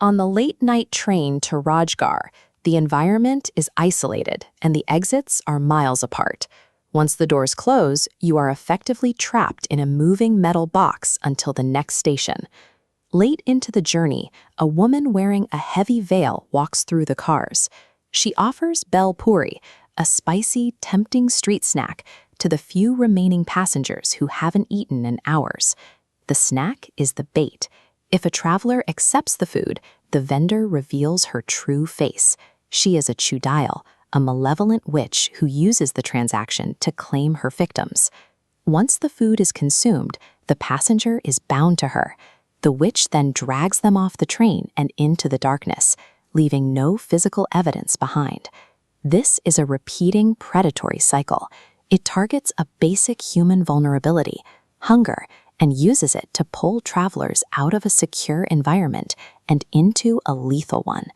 On the late-night train to Rajgarh, the environment is isolated and the exits are miles apart. Once the doors close, you are effectively trapped in a moving metal box until the next station. Late into the journey, a woman wearing a heavy veil walks through the cars. She offers bel puri, a spicy, tempting street snack, to the few remaining passengers who haven't eaten in hours. The snack is the bait. If a traveler accepts the food, the vendor reveals her true face. She is a Chudail, a malevolent witch who uses the transaction to claim her victims. Once the food is consumed, the passenger is bound to her. The witch then drags them off the train and into the darkness, leaving no physical evidence behind. This is a repeating predatory cycle. It targets a basic human vulnerability, hunger, and uses it to pull travelers out of a secure environment and into a lethal one.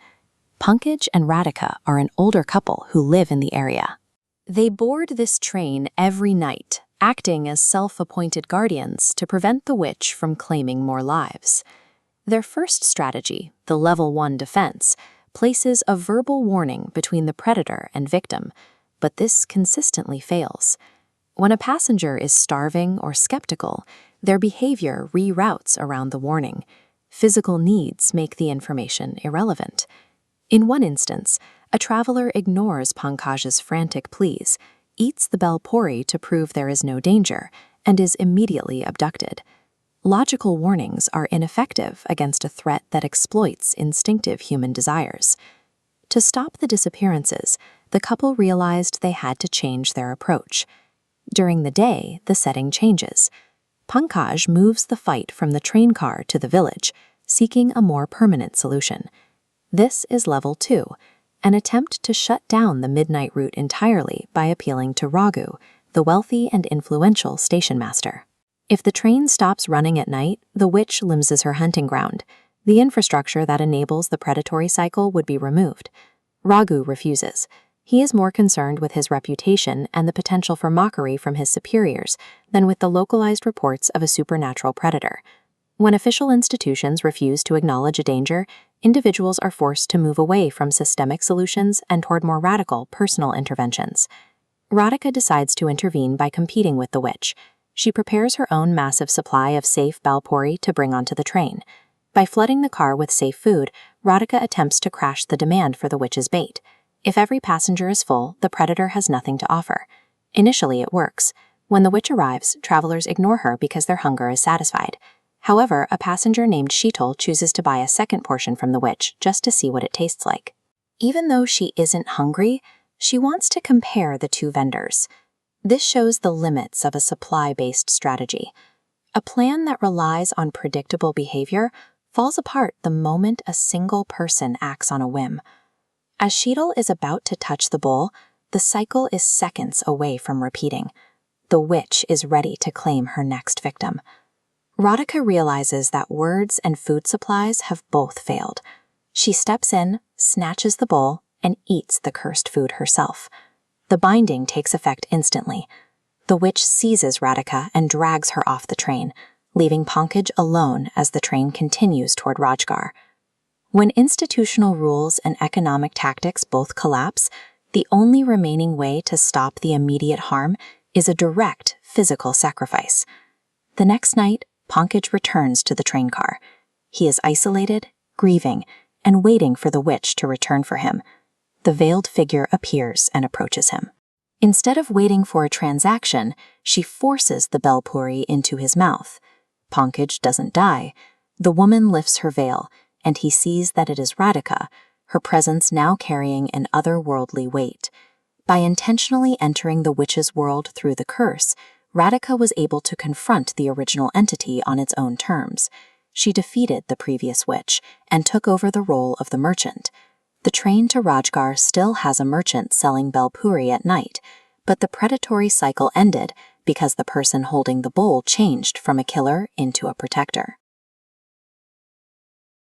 Pankaj and Radhika are an older couple who live in the area. They board this train every night, acting as self-appointed guardians to prevent the witch from claiming more lives. Their first strategy, the Level 1 defense, places a verbal warning between the predator and victim, but this consistently fails. When a passenger is starving or skeptical, their behavior reroutes around the warning. Physical needs make the information irrelevant. In one instance, a traveler ignores Pankaj's frantic pleas, eats the bel puri to prove there is no danger, and is immediately abducted. Logical warnings are ineffective against a threat that exploits instinctive human desires. To stop the disappearances, the couple realized they had to change their approach. During the day, the setting changes. Pankaj moves the fight from the train car to the village, seeking a more permanent solution. This is Level 2, an attempt to shut down the midnight route entirely by appealing to Raghu, the wealthy and influential station master. If the train stops running at night, the witch loses her hunting ground. The infrastructure that enables the predatory cycle would be removed. Raghu refuses. He is more concerned with his reputation and the potential for mockery from his superiors than with the localized reports of a supernatural predator. When official institutions refuse to acknowledge a danger, individuals are forced to move away from systemic solutions and toward more radical personal interventions. Radhika decides to intervene by competing with the witch. She prepares her own massive supply of safe bel puri to bring onto the train. By flooding the car with safe food, Radhika attempts to crash the demand for the witch's bait. If every passenger is full, the predator has nothing to offer. Initially, it works. When the witch arrives, travelers ignore her because their hunger is satisfied. However, a passenger named Sheetal chooses to buy a second portion from the witch just to see what it tastes like. Even though she isn't hungry, she wants to compare the two vendors. This shows the limits of a supply-based strategy. A plan that relies on predictable behavior falls apart the moment a single person acts on a whim. As Sheetal is about to touch the bowl, the cycle is seconds away from repeating. The witch is ready to claim her next victim. Radhika realizes that words and food supplies have both failed. She steps in, snatches the bowl, and eats the cursed food herself. The binding takes effect instantly. The witch seizes Radhika and drags her off the train, leaving Pankaj alone as the train continues toward Rajgarh. When institutional rules and economic tactics both collapse, the only remaining way to stop the immediate harm is a direct physical sacrifice. The next night, Pankaj returns to the train car. He is isolated, grieving, and waiting for the witch to return for him. The veiled figure appears and approaches him. Instead of waiting for a transaction, she forces the bel puri into his mouth. Pankaj doesn't die. The woman lifts her veil, and he sees that it is Radhika, her presence now carrying an otherworldly weight. By intentionally entering the witch's world through the curse, Radhika was able to confront the original entity on its own terms. She defeated the previous witch and took over the role of the merchant. The train to Rajgarh still has a merchant selling bel puri at night, but the predatory cycle ended because the person holding the bowl changed from a killer into a protector.